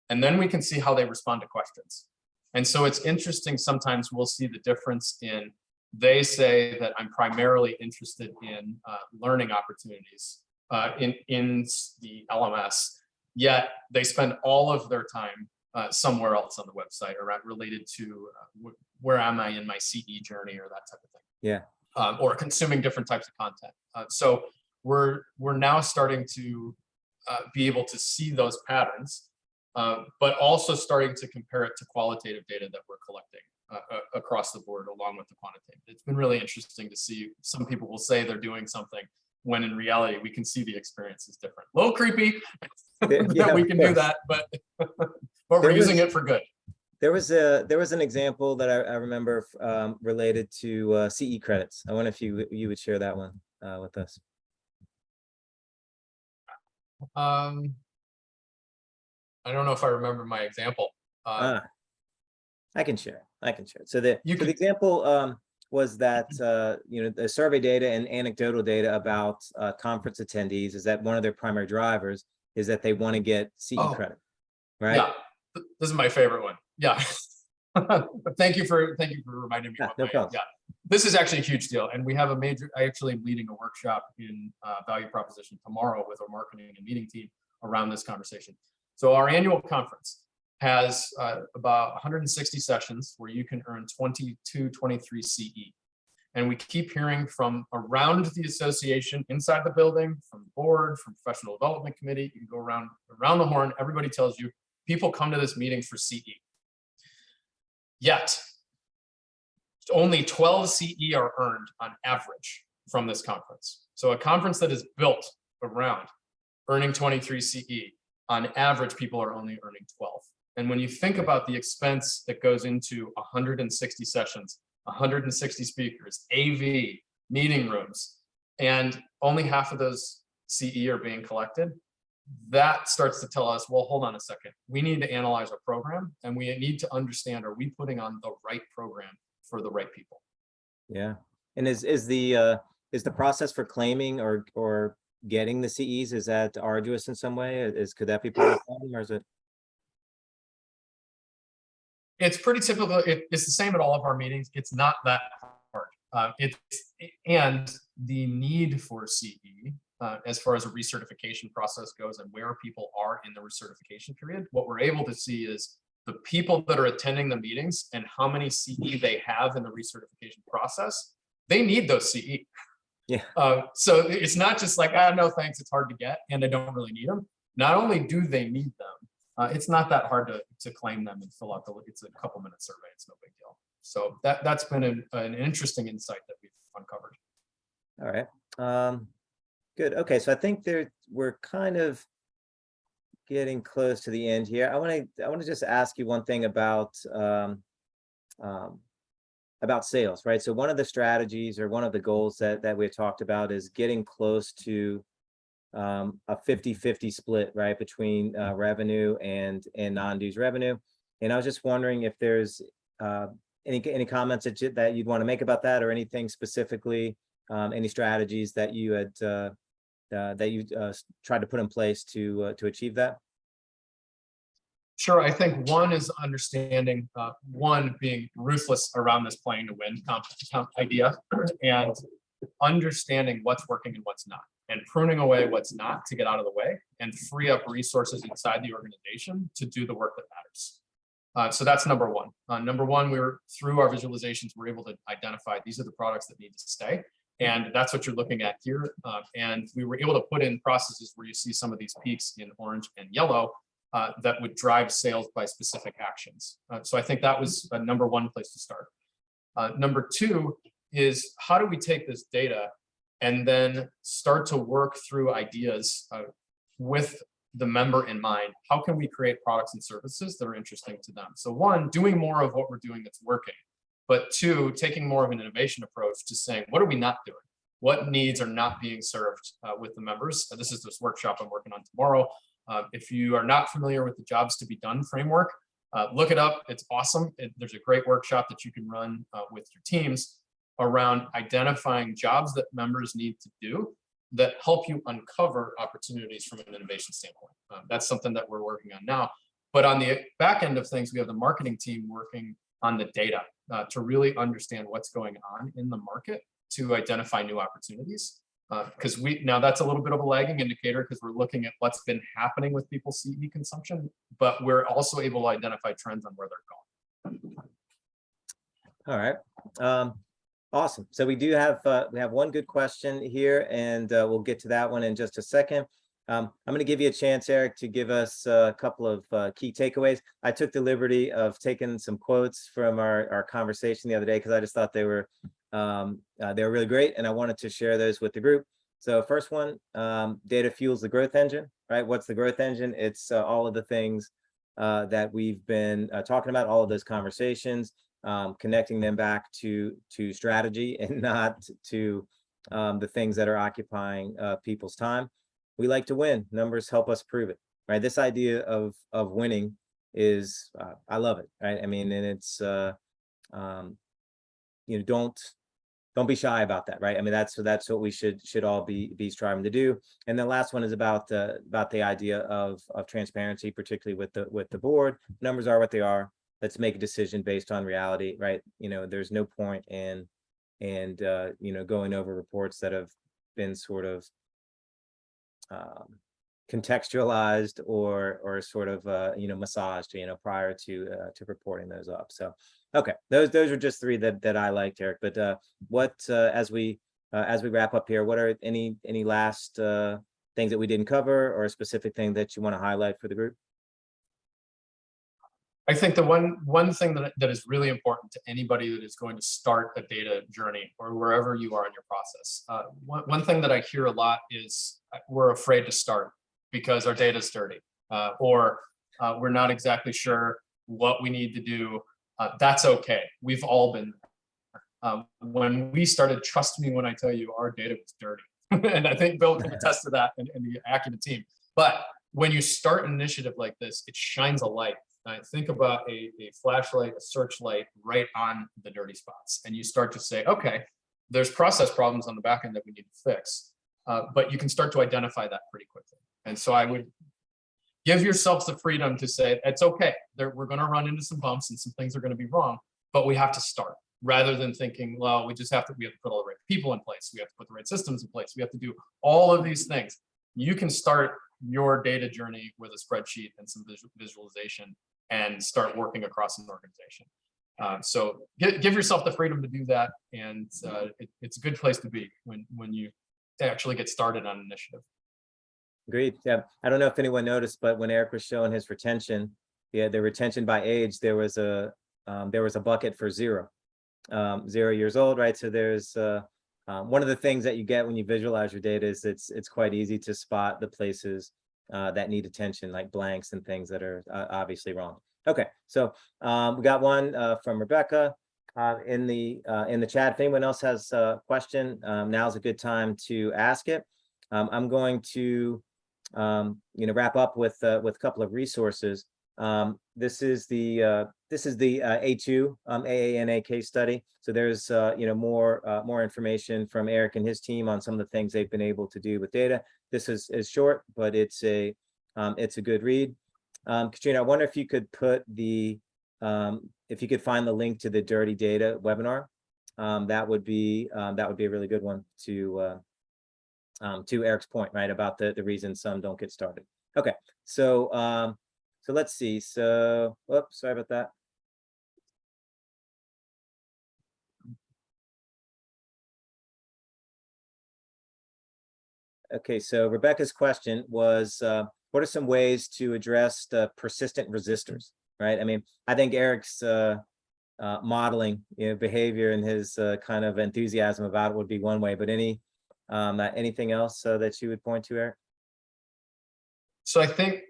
And then we can see how they respond to questions. And so it's interesting, sometimes we'll see the difference in, they say that I'm primarily interested in learning opportunities in the LMS, yet they spend all of their time somewhere else on the website or related to where am I in my CE journey or that type of thing. Yeah. Or consuming different types of content. So we're now starting to be able to see those patterns, but also starting to compare it to qualitative data that we're collecting across the board along with the quantitative. It's been really interesting to see. Some people will say they're doing something when in reality we can see the experience is different. A little creepy that we can do that, but we're using it for good. There was an example that I remember related to CE credits. I wonder if you would share that one with us. I don't know if I remember my example. I can share. So the example was that the survey data and anecdotal data about conference attendees is that one of their primary drivers is that they want to get CE credit, right? Yeah, this is my favorite one. Yeah, but thank you for reminding me. No problem. Yeah, this is actually a huge deal, and we have I actually am leading a workshop in value proposition tomorrow with our marketing and meeting team around this conversation. So our annual conference has about 160 sessions where you can earn 2223 CE. And we keep hearing from around the association, inside the building, from the board, from professional development committee. You can go around the horn. Everybody tells you people come to this meeting for CE. Yet, only 12 CE are earned on average from this conference. So a conference that is built around earning 23 CE, on average, people are only earning 12. And when you think about the expense that goes into 160 sessions, 160 speakers, AV, meeting rooms, and only half of those CE are being collected, that starts to tell us, well, hold on a second. We need to analyze our program, and we need to understand, are we putting on the right program for the right people? Yeah. And is the process for claiming or getting the CEs, is that arduous in some way? Could that be part of the problem, or is it? It's pretty typical. It's the same at all of our meetings. It's not that hard. And the need for CE, as far as a recertification process goes and where people are in the recertification period, what we're able to see is the people that are attending the meetings and how many CE they have in the recertification process. They need those CE. Yeah. So it's not just like, no, thanks, it's hard to get, and I don't really need them. Not only do they need them, it's not that hard to claim them and fill out it's a couple minute survey. It's no big deal. So that's been an interesting insight that we've uncovered. All right. Good. Okay. So I think we're kind of getting close to the end here. I want to just ask you one thing about sales, right? So one of the strategies or one of the goals that we've talked about is getting close to a 50-50 split, right, between revenue and non-dues revenue. And I was just wondering if there's any comments that you'd want to make about that, or anything specifically, any strategies that you had tried to put in place to achieve that. Sure. I think one is understanding, one being ruthless around this playing to win idea, and understanding what's working and what's not, and pruning away what's not to get out of the way and free up resources inside the organization to do the work that matters. So that's number one. Number one, through our visualizations, we're able to identify these are the products that need to stay. And that's what you're looking at here. And we were able to put in processes where you see some of these peaks in orange and yellow that would drive sales by specific actions. So I think that was a number one place to start. Number two is, how do we take this data and then start to work through ideas with the member in mind? How can we create products and services that are interesting to them? So one, doing more of what we're doing that's working. But two, taking more of an innovation approach to saying, what are we not doing? What needs are not being served with the members? This is this workshop I'm working on tomorrow. If you are not familiar with the jobs to be done framework, look it up. It's awesome. There's a great workshop that you can run with your teams around identifying jobs that members need to do that help you uncover opportunities from an innovation standpoint. That's something that we're working on now. But on the back end of things, we have the marketing team working on the data to really understand what's going on in the market to identify new opportunities. Because now that's a little bit of a lagging indicator, because we're looking at what's been happening with people's CE consumption, but we're also able to identify trends on where they're going. All right. Awesome. So we have one good question here, and we'll get to that one in just a second. I'm going to give you a chance, Eric, to give us a couple of key takeaways. I took the liberty of taking some quotes from our conversation the other day, because I just thought they were really great, and I wanted to share those with the group. So first one, data fuels the growth engine, right? What's the growth engine? It's all of the things that we've been talking about, all of those conversations, connecting them back to strategy and not to the things that are occupying people's time. We like to win. Numbers help us prove it, right? This idea of winning is, I love it, right? I mean, and it's, don't be shy about that, right? I mean, that's what we should all be striving to do. And the last one is about the idea of transparency, particularly with the board. Numbers are what they are. Let's make a decision based on reality, right? There's no point in going over reports that have been sort of contextualized or sort of massaged prior to reporting those up. So okay, those are just three that I liked, Eric. But what as we wrap up here, what are any last things that we didn't cover, or a specific thing that you want to highlight for the group? I think the one thing that is really important to anybody that is going to start a data journey, or wherever you are in your process, one thing that I hear a lot is we're afraid to start because our data is dirty, or we're not exactly sure what we need to do. That's okay. We've all been there. When we started, trust me when I tell you, our data was dirty. And I think Bill can attest to that and the Acumen team. But when you start an initiative like this, it shines a light. Think about a flashlight, a searchlight right on the dirty spots. And you start to say, okay, there's process problems on the back end that we need to fix. But you can start to identify that pretty quickly. And so I would give yourselves the freedom to say, it's okay. We're going to run into some bumps and some things are going to be wrong, but we have to start, rather than thinking, well, we have to put all the right people in place. We have to put the right systems in place. We have to do all of these things. You can start your data journey with a spreadsheet and some visualization and start working across an organization. So give yourself the freedom to do that. And it's a good place to be when you actually get started on an initiative. Agreed. Yeah. I don't know if anyone noticed, but when Eric was showing his retention, the retention by age, there was a bucket for 0 years old, right? So there's one of the things that you get when you visualize your data is it's quite easy to spot the places that need attention, like blanks and things that are obviously wrong. Okay, so we got one from Rebecca in the chat. If anyone else has a question, now's a good time to ask it. I'm going to wrap up with a couple of resources. This is the A2 AANA case study. So there's more information from Eric and his team on some of the things they've been able to do with data. This is short, but it's a good read. Katrina, I wonder if you could put if you could find the link to the Dirty Data webinar. That would be a really good one to Eric's point, right, about the reason some don't get started. Okay, so let's see. So, oops, sorry about that. Okay, so Rebecca's question was, what are some ways to address the persistent resistors, right? I mean, I think Eric's modeling behavior and his kind of enthusiasm about it would be one way, but anything else that you would point to, Eric? So I think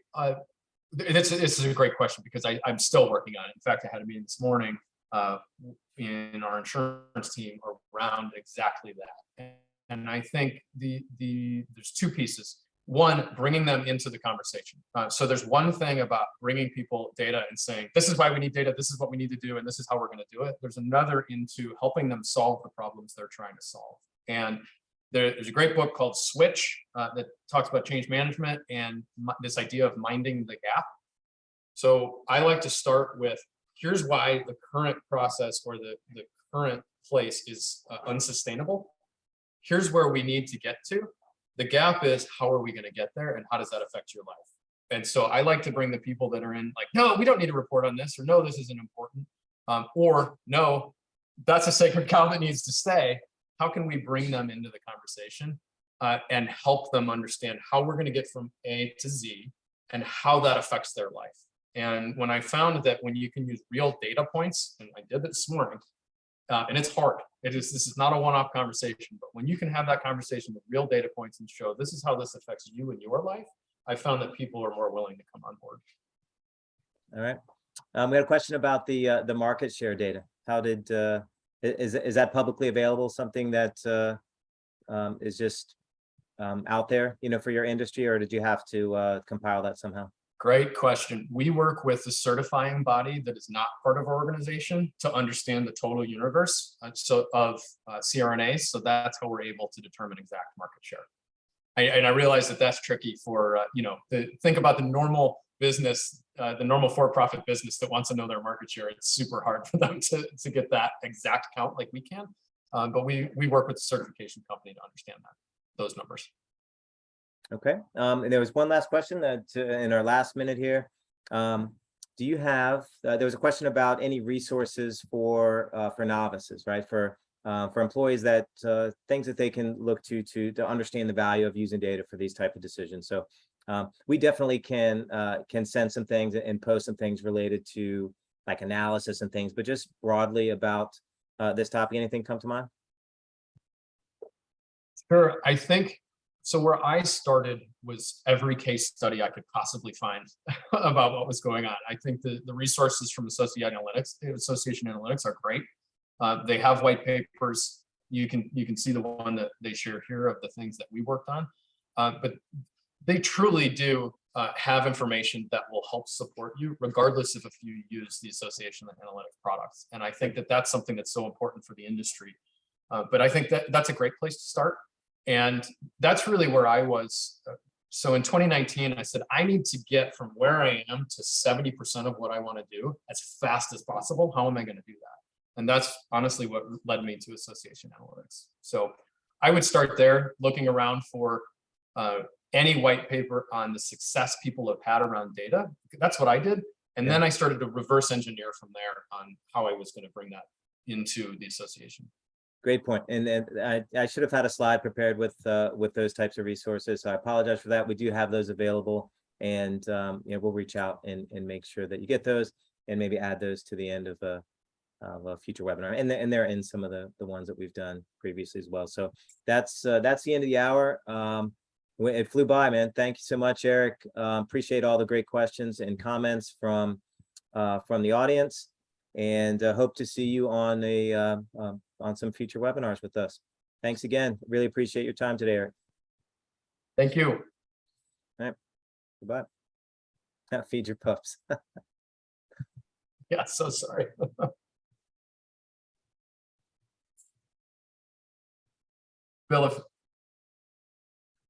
this is a great question, because I'm still working on it. In fact, I had a meeting this morning in our insurance team around exactly that. And I think there's two pieces. One, bringing them into the conversation. So there's one thing about bringing people data and saying, this is why we need data, this is what we need to do, and this is how we're going to do it. There's another into helping them solve the problems they're trying to solve. And there's a great book called Switch that talks about change management and this idea of minding the gap. So I like to start with, here's why the current process or the current place is unsustainable. Here's where we need to get to. The gap is, how are we going to get there, and how does that affect your life? And so I like to bring the people that are in, like, no, we don't need to report on this, or no, this isn't important, or no, that's a sacred cow that needs to stay. How can we bring them into the conversation and help them understand how we're going to get from A to Z and how that affects their life? And when I found that when you can use real data points, and I did it this morning, and it's hard. This is not a one-off conversation, but when you can have that conversation with real data points and show this is how this affects you in your life, I found that people are more willing to come on board. All right. We had a question about the market share data. How did is that publicly available? Something that is just out there, for your industry, or did you have to compile that somehow? Great question. We work with the certifying body that is not part of our organization to understand the total universe of CRNAs. So that's how we're able to determine exact market share. And I realize that that's tricky for, think about the normal business, the normal for-profit business that wants to know their market share. It's super hard for them to get that exact count like we can. But we work with the certification company to understand those numbers. Okay, and there was one last question that in our last minute here. Do you have, there was a question about any resources for novices, right? For employees that things that they can look to understand the value of using data for these type of decisions. So we definitely can send some things and post some things related to like analysis and things, but just broadly about this topic, anything come to mind? Sure, I think, so where I started was every case study I could possibly find about what was going on. I think the resources from Association Analytics are great. They have white papers. You can see the one that they share here of the things that we worked on. But they truly do have information that will help support you, regardless of if you use the association analytic products. And I think that that's something that's so important for the industry. But I think that that's a great place to start. And that's really where I was. So in 2019, I said, I need to get from where I am to 70% of what I want to do as fast as possible. How am I going to do that? And that's honestly what led me to association analytics. So I would start there, looking around for any white paper on the success people have had around data. That's what I did. And then I started to reverse engineer from there on how I was going to bring that into the association. Great point. And I should have had a slide prepared with those types of resources. So I apologize for that. We do have those available, and we'll reach out and make sure that you get those, and maybe add those to the end of a future webinar. And they're in some of the ones that we've done previously as well. So that's the end of the hour. It flew by, man. Thank you so much, Eric. Appreciate all the great questions and comments from the audience, and hope to see you on some future webinars with us. Thanks again. Really appreciate your time today, Eric. Thank you. All right. Goodbye. Feed your pups. Yeah, so sorry. Bill, if